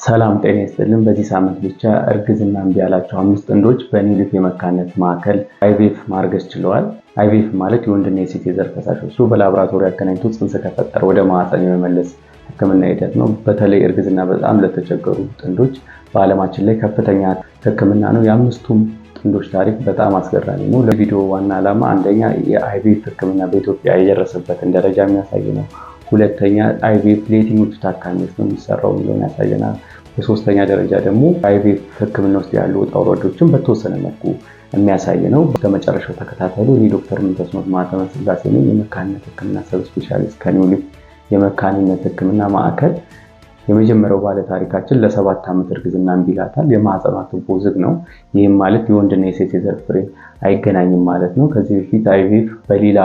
ሰላም ጤና ይስጥልን። በዚህ ሳምንት ብቻ እርግዝና እምቢ ያላቸው 5 ጥንዶች በኒውሊፍ የመካንነት ማዕከል አይቪኤፍ ማርገዝ ችለዋል። አይቪኤፍ ማለት የወንድና የሴት የዘር ፈሳሾች በላቦራቶሪ አገናኝቶ ጽንስ ከፈጠረ ወደ ማህፀን የመመለስ ሕክምና ሂደት ነው። በተለይ እርግዝና በጣም ለተቸገሩ ጥንዶች በዓለማችን ላይ ከፍተኛ ሕክምና ነው። የአምስቱም ጥንዶች ታሪክ በጣም አስገራሚ ነው። ለቪዲዮ ዋና ዓላማ አንደኛ የአይቪኤፍ ሕክምና በኢትዮጵያ የደረሰበትን ደረጃ የሚያሳይ ነው። ሁለተኛ አይቪኤፍ ለየትኞቹ ታካሚዎች ነው የሚሰራው የሚለውን ያሳየናል። በሶስተኛ ደረጃ ደግሞ አይቪኤፍ ሕክምና ውስጥ ያሉ ውጣ ውረዶችን በተወሰነ መልኩ የሚያሳይ ነው። በመጨረሻው ተከታተሉ። እኔ ዶክተር ምንተስኖት ማህተመ ስላሴ ነኝ። የመካንነት ሕክምና ሰብ ስፔሻሊስት ከኒውሊፍ የመካንነት ሕክምና ማዕከል። የመጀመሪያው ባለ ታሪካችን ለ7 ዓመት እርግዝና እምቢ ይላታል። የማህፀኗ ቱቦ ዝግ ነው። ይህም ማለት የወንድና የሴት የዘር ፍሬ አይገናኝም ማለት ነው። ከዚህ በፊት አይቪኤፍ በሌላ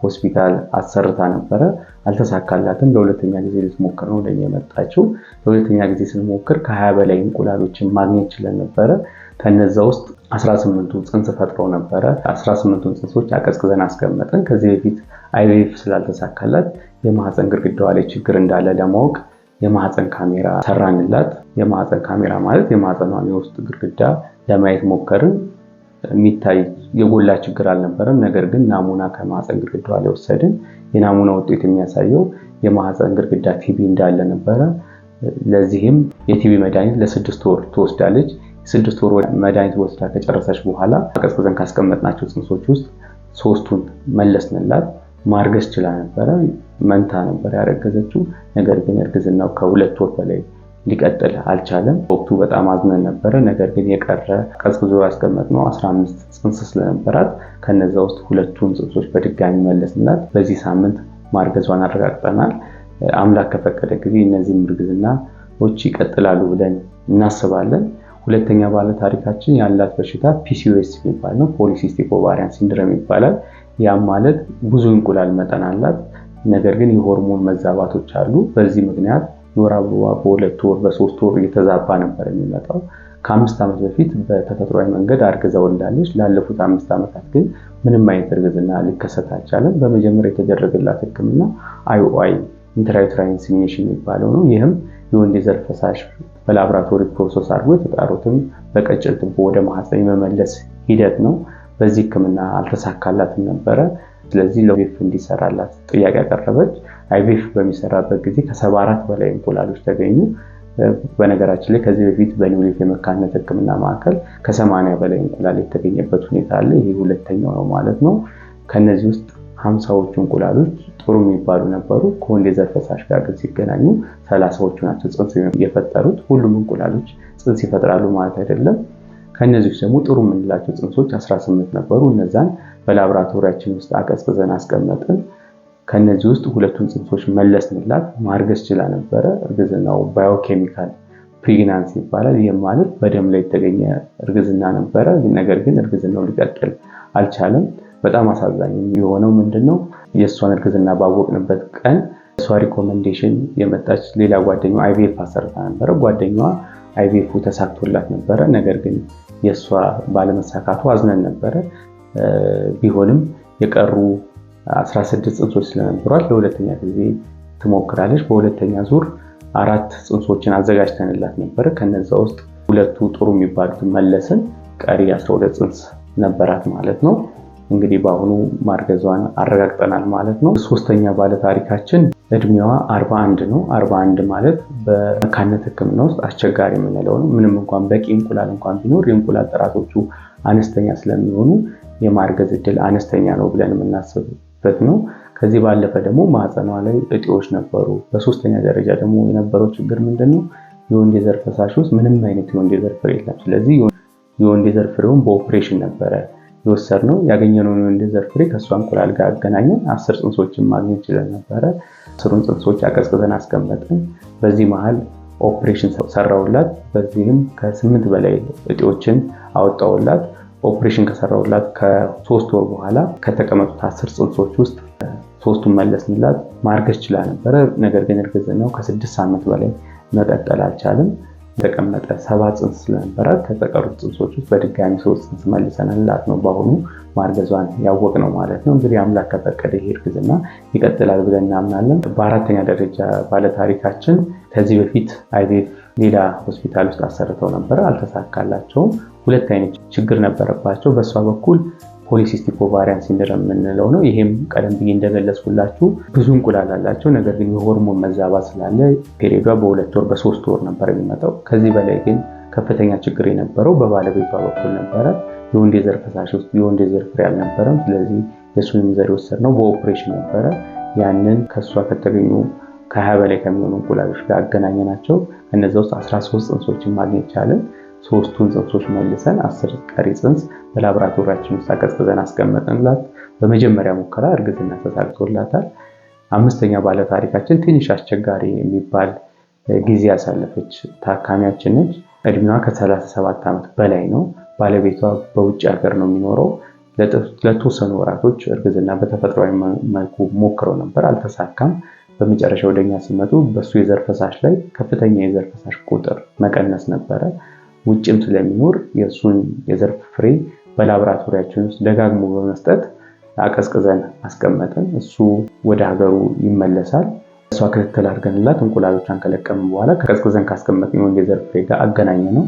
ሆስፒታል አሰርታ ነበረ፣ አልተሳካላትም። ለሁለተኛ ጊዜ ልትሞክር ነው ወደኛ የመጣችው። ለሁለተኛ ጊዜ ስንሞክር ከ20 በላይ እንቁላሎችን ማግኘት ችለን ነበረ። ከነዛ ውስጥ 18ቱ ጽንስ ፈጥረው ነበረ። 18ቱን ጽንሶች አቀዝቅዘን አስቀመጥን። ከዚህ በፊት አይቪኤፍ ስላልተሳካላት የማህፀን ግድግዳዋ ላይ ችግር እንዳለ ለማወቅ የማህፀን ካሜራ ሰራንላት። የማህፀን ካሜራ ማለት የማህፀኗን የውስጥ ግድግዳ ለማየት ሞከርን። የሚታይ የጎላ ችግር አልነበረም። ነገር ግን ናሙና ከማህፀን ግድግዳዋ ላይ ወሰድን። የናሙና ውጤት የሚያሳየው የማህፀን ግድግዳ ቲቢ እንዳለ ነበረ። ለዚህም የቲቢ መድኃኒት ለ6 ወር ትወስዳለች። 6 ወር መድኃኒት ወስዳ ከጨረሰች በኋላ አቀዝቅዘን ካስቀመጥናቸው ጽንሶች ውስጥ 3ቱን መለስንላት። ማርገዝ ችላ ነበረ። መንታ ነበር ያረገዘችው። ነገር ግን እርግዝናው ከ2 ወር በላይ ሊቀጥል አልቻለም። ወቅቱ በጣም አዝነን ነበረ። ነገር ግን የቀረ ቀዝቅዞ ያስቀመጥነው 15 ጽንስ ስለነበራት ከነዛ ውስጥ 2ቱን ጽንሶች በድጋሚ መለስንላት። በዚህ ሳምንት ማርገዟን አረጋግጠናል። አምላክ ከፈቀደ ጊዜ እነዚህም እርግዝናዎች ይቀጥላሉ ብለን እናስባለን። ሁለተኛ ባለ ታሪካችን ያላት በሽታ ፒሲኦኤስ የሚባል ነው። ፖሊሲስቲክ ኦቫሪያን ሲንድሮም ይባላል። ያም ማለት ብዙ እንቁላል መጠን አላት። ነገር ግን የሆርሞን መዛባቶች አሉ። በዚህ ምክንያት የወር አበባዋ በ2 ወር በ3 ወር እየተዛባ ነበር የሚመጣው። ከ5 ዓመት በፊት በተፈጥሯዊ መንገድ አርግዛ ወልዳለች። ላለፉት 5 ዓመታት ግን ምንም አይነት እርግዝና ሊከሰት አልቻለም። በመጀመሪያ የተደረገላት ሕክምና አይኦአይ ኢንትራዩትራይን ኢንሲሚኔሽን የሚባለው ነው። ይህም የወንድ የዘር ፈሳሽ በላቦራቶሪ ፕሮሰስ አድርጎ የተጣሩትን በቀጭን ቱቦ ወደ ማህፀን የመመለስ ሂደት ነው። በዚህ ሕክምና አልተሳካላትም ነበረ። ስለዚህ ለአይቪኤፍ እንዲሰራላት ጥያቄ ያቀረበች። አይቪኤፍ በሚሰራበት ጊዜ ከ74 በላይ እንቁላሎች ተገኙ። በነገራችን ላይ ከዚህ በፊት በኒውሊፍ የመካንነት ሕክምና ማዕከል ከ80 በላይ እንቁላል የተገኘበት ሁኔታ አለ። ይሄ ሁለተኛው ነው ማለት ነው። ከነዚህ ውስጥ 50ዎቹ እንቁላሎች ጥሩ የሚባሉ ነበሩ። ከወንድ የዘር ፈሳሽ ጋር ግን ሲገናኙ 30ዎቹ ናቸው ጽንስ የፈጠሩት። ሁሉም እንቁላሎች ጽንስ ይፈጥራሉ ማለት አይደለም። ከነዚህ ውስጥ ደግሞ ጥሩ የምንላቸው ጽንሶች 18 ነበሩ። እነዛን በላቦራቶሪያችን ውስጥ አቀዝቅዘን አስቀመጥን። ከነዚህ ውስጥ 2ቱን ጽንሶች መለስንላት። ማርገዝ ችላ ነበረ። እርግዝናው ባዮኬሚካል ፕሬግናንሲ ይባላል። ይህም ማለት በደም ላይ የተገኘ እርግዝና ነበረ። ነገር ግን እርግዝናው ሊቀጥል አልቻለም። በጣም አሳዛኝ የሆነው ምንድነው? የእሷን እርግዝና ባወቅንበት ቀን እሷ ሪኮመንዴሽን የመጣች ሌላ ጓደኛዋ አይቪኤፍ አሰርታ ነበረ። ጓደኛዋ አይቪኤፉ ተሳክቶላት ነበረ። ነገር ግን የእሷ ባለመሳካቱ አዝነን ነበረ። ቢሆንም የቀሩ 16 ጽንሶች ስለነበሯት ለሁለተኛ ጊዜ ትሞክራለች። በሁለተኛ ዙር 4 ጽንሶችን አዘጋጅተንላት ነበረ። ከነዛ ውስጥ 2ቱ ጥሩ የሚባሉትን መለስን። ቀሪ 12 ጽንስ ነበራት ማለት ነው። እንግዲህ በአሁኑ ማርገዟን አረጋግጠናል ማለት ነው። ሶስተኛ ባለ ታሪካችን እድሜዋ 41 ነው። 41 ማለት በመካንነት ሕክምና ውስጥ አስቸጋሪ የምንለው ነው። ምንም እንኳን በቂ እንቁላል እንኳን ቢኖር የእንቁላል ጥራቶቹ አነስተኛ ስለሚሆኑ የማርገዝ እድል አነስተኛ ነው ብለን የምናስብበት ነው። ከዚህ ባለፈ ደግሞ ማህፀኗ ላይ እጢዎች ነበሩ። በሶስተኛ ደረጃ ደግሞ የነበረው ችግር ምንድነው? የወንድ የዘር ፈሳሽ ውስጥ ምንም አይነት የወንድ የዘር ፍሬ የለም። ስለዚህ የወንድ የዘር ፍሬውን በኦፕሬሽን ነበረ የወሰድነው። ያገኘነው የወንድ የዘር ፍሬ ከእሷ እንቁላል ጋር አገናኘን። 10 ጽንሶችን ማግኘት ችለን ነበረ። 10ቱን ጽንሶች አቀዝቅዘን አስቀመጥን። በዚህ መሃል ኦፕሬሽን ሰራውላት። በዚህም ከ8 በላይ እጢዎችን አወጣውላት። ኦፕሬሽን ከሰራውላት ከ3 ወር በኋላ ከተቀመጡት 10 ጽንሶች ውስጥ 3ቱን መለስንላት። ማርገዝ ችላ ነበረ። ነገር ግን እርግዝናው ከ6 ዓመት በላይ መቀጠል አልቻለም። የተቀመጠ 7 ጽንስ ስለነበራት ከተቀሩት ጽንሶች ውስጥ በድጋሚ 3 ጽንስ መልሰንላት ነው በአሁኑ ማርገዟን ያወቅነው ማለት ነው። እንግዲህ አምላክ ከፈቀደ ይሄ እርግዝና ይቀጥላል ብለን እናምናለን። በአራተኛ ደረጃ ባለታሪካችን ከዚህ በፊት አይቪኤፍ ሌላ ሆስፒታል ውስጥ አሰርተው ነበር፣ አልተሳካላቸውም። ሁለት አይነት ችግር ነበረባቸው። በእሷ በኩል ፖሊሲስቲክ ኦቫሪያን ሲንድረም የምንለው ነው። ይሄም ቀደም ብዬ እንደገለጽኩላችሁ ብዙ እንቁላል አላቸው፣ ነገር ግን የሆርሞን መዛባት ስላለ ፔሪዮዷ በ2 ወር በ3 ወር ነበር የሚመጣው። ከዚህ በላይ ግን ከፍተኛ ችግር የነበረው በባለቤቷ በኩል ነበረ። የወንድ የዘር ፈሳሽ ውስጥ የወንድ የዘር ፍሬ አልነበረም። ስለዚህ የእሱንም ዘር የወሰድነው በኦፕሬሽን ነበረ። ያንን ከእሷ ከተገኙ ከ20 በላይ ከሚሆኑ እንቁላሎች ጋር አገናኘናቸው። ከነዛ ውስጥ 13 ጽንሶችን ማግኘት ቻለን። 3ቱን ጽንሶች መልሰን 10 ቀሪ ጽንስ በላቦራቶሪያችን ውስጥ አቀዝቅዘን አስቀመጥንላት። በመጀመሪያ ሙከራ እርግዝና ተሳክቶላታል። 5ኛ ባለ ታሪካችን ትንሽ አስቸጋሪ የሚባል ጊዜ ያሳለፈች ታካሚያችን ነች። እድሜዋ ከ37 ዓመት በላይ ነው። ባለቤቷ በውጭ ሀገር ነው የሚኖረው። ለተወሰኑ ወራቶች እርግዝና በተፈጥሯዊ መልኩ ሞክረው ነበር፣ አልተሳካም። በመጨረሻ ወደኛ ሲመጡ በሱ የዘር ፈሳሽ ላይ ከፍተኛ የዘር ፈሳሽ ቁጥር መቀነስ ነበረ። ውጭም ስለሚኖር የሱን የዘር ፍሬ በላቦራቶሪያችን ውስጥ ደጋግሞ በመስጠት አቀዝቅዘን አስቀመጥን። እሱ ወደ ሀገሩ ይመለሳል። እሷ ክትትል አድርገንላት እንቁላሎቿን ከለቀምን በኋላ ቀዝቅዘን ካስቀመጥን የወንድ የዘር ፍሬ ጋር አገናኘ ነው።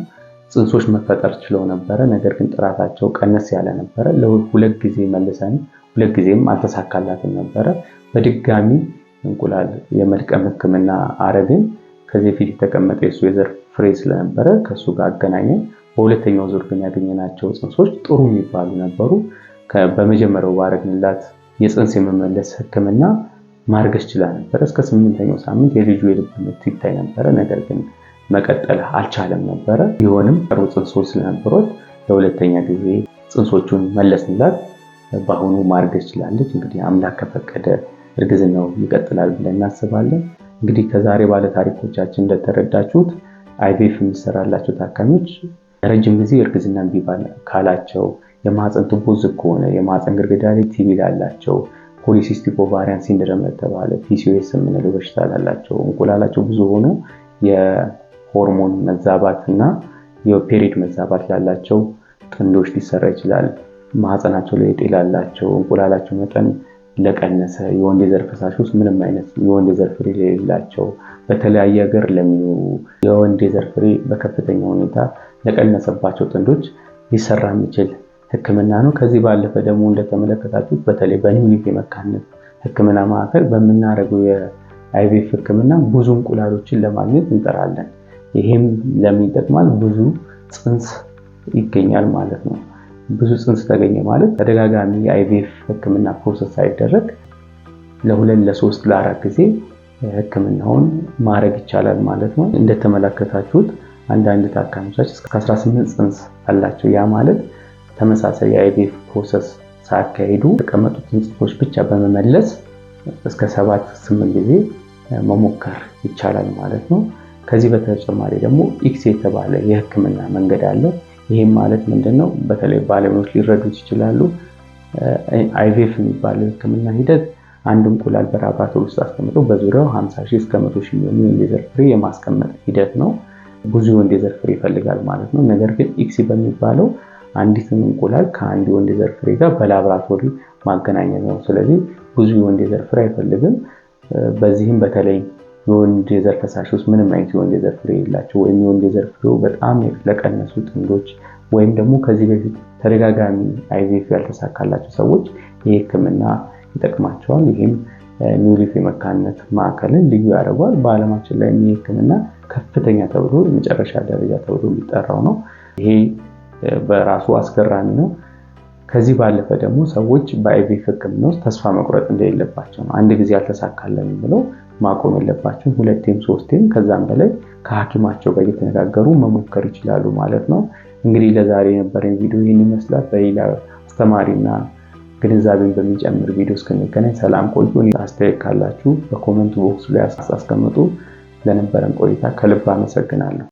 ጽንሶች መፈጠር ችለው ነበረ፣ ነገር ግን ጥራታቸው ቀነስ ያለ ነበረ። ለሁለት ጊዜ መልሰን 2 ጊዜም አልተሳካላትም ነበረ። በድጋሚ እንቁላል የመልቀም ሕክምና አረግን። ከዚህ ፊት የተቀመጠ የሱ የዘር ፍሬ ስለነበረ ከሱ ጋር አገናኘን። በሁለተኛው ዙር ግን ያገኘናቸው ጽንሶች ጥሩ የሚባሉ ነበሩ። በመጀመሪያው ባረግንላት የጽንስ የመመለስ ሕክምና ማርገዝ ችላ ነበር። እስከ 8ኛው ሳምንት የልጁ የልብ ምት ይታይ ነበረ፣ ነገር ግን መቀጠል አልቻለም ነበረ። ቢሆንም ቀሩ ጽንሶች ስለነበሩት ለሁለተኛ ጊዜ ጽንሶቹን መለስንላት። በአሁኑ ማርገዝ ችላለች። እንግዲህ አምላክ ከፈቀደ እርግዝናው ይቀጥላል ብለን እናስባለን። እንግዲህ ከዛሬ ባለ ታሪኮቻችን እንደተረዳችሁት አይቪኤፍ የሚሰራላቸው ታካሚዎች ረጅም ጊዜ እርግዝና እምቢ ካላቸው፣ የማህፀን ቱቦ ዝግ ከሆነ፣ የማህፀን ግድግዳ ላይ ቲቢ ላላቸው፣ ፖሊሲስቲክ ኦቫሪያን ሲንድረም ለተባለ ፒሲኦኤስ የምንለው በሽታ ላላቸው፣ እንቁላላቸው ብዙ ሆኖ የሆርሞን መዛባት እና የፔሪድ መዛባት ላላቸው ጥንዶች ሊሰራ ይችላል። ማህፀናቸው ላይ እጢ ላላቸው፣ እንቁላላቸው መጠን ለቀነሰ፣ የወንድ የዘር ፈሳሽ ውስጥ ምንም አይነት የወንድ የዘር ፍሬ ለሌላቸው፣ በተለያየ ሀገር ለሚኖሩ የወንድ የዘር ፍሬ በከፍተኛ ሁኔታ ለቀነሰባቸው ጥንዶች ሊሰራ የሚችል ሕክምና ነው። ከዚህ ባለፈ ደግሞ እንደተመለከታችሁት በተለይ በኒውሊፍ የመካንነት ሕክምና ማዕከል በምናደርገው የአይቪኤፍ ሕክምና ብዙ እንቁላሎችን ለማግኘት እንጠራለን። ይህም ለምን ይጠቅማል? ብዙ ጽንስ ይገኛል ማለት ነው። ብዙ ጽንስ ተገኘ ማለት ተደጋጋሚ የአይቪኤፍ ሕክምና ፕሮሰስ ሳይደረግ ለ2፣ ለ3፣ ለ4 ጊዜ ሕክምናውን ማድረግ ይቻላል ማለት ነው። እንደተመለከታችሁት አንዳንድ ታካሚዎች እስከ 18 ጽንስ አላቸው። ያ ማለት ተመሳሳይ የአይቪኤፍ ፕሮሰስ ሳያካሂዱ የተቀመጡትን ጽንሶች ብቻ በመመለስ እስከ 7-8 ጊዜ መሞከር ይቻላል ማለት ነው። ከዚህ በተጨማሪ ደግሞ ኢክስ የተባለ የሕክምና መንገድ አለ። ይህም ማለት ምንድነው? በተለይ ባለሙያዎች ሊረዱት ይችላሉ። አይቪኤፍ የሚባለው ሕክምና ሂደት አንድ እንቁላል በላቦራቶሪ ውስጥ አስቀምጦ በዙሪያው 50,000 እስከ 100,000 የሚሆኑ የወንድ የዘር ፍሬ የማስቀመጥ ሂደት ነው። ብዙ የወንድ የዘር ፍሬ ይፈልጋል ማለት ነው። ነገር ግን ኢክሲ በሚባለው አንዲትን እንቁላል ከአንድ የወንድ የዘር ፍሬ ጋር በላቦራቶሪ ማገናኘት ነው። ስለዚህ ብዙ የወንድ የዘር ፍሬ አይፈልግም። በዚህም በተለይ የወንድ የዘር ፈሳሽ ውስጥ ምንም አይነት የወንድ የዘር ፍሬ የላቸው ወይም የወንድ የዘር ፍሬው በጣም ለቀነሱ ጥንዶች ወይም ደግሞ ከዚህ በፊት ተደጋጋሚ አይቪኤፍ ያልተሳካላቸው ሰዎች ይህ ሕክምና ይጠቅማቸዋል። ይህም ኒውሊፍ የመካንነት ማዕከልን ልዩ ያደርገዋል። በዓለማችን ላይ ይህ ሕክምና ከፍተኛ ተብሎ የመጨረሻ ደረጃ ተብሎ የሚጠራው ነው። ይሄ በራሱ አስገራሚ ነው። ከዚህ ባለፈ ደግሞ ሰዎች በአይቪኤፍ ሕክምና ውስጥ ተስፋ መቁረጥ እንደሌለባቸው ነው። አንድ ጊዜ አልተሳካለን ብለው ማቆም የለባቸውም። 2ም 3ም ከዛም በላይ ከሐኪማቸው ጋር እየተነጋገሩ መሞከር ይችላሉ ማለት ነው። እንግዲህ ለዛሬ የነበረን ቪዲዮ ይህን ይመስላል። በሌላ አስተማሪና ግንዛቤን በሚጨምር ቪዲዮ እስክንገናኝ ሰላም ቆዩ። አስተያየት ካላችሁ በኮሜንት ቦክስ ላይ አስቀምጡ። ለነበረን ቆይታ ከልብ አመሰግናለሁ።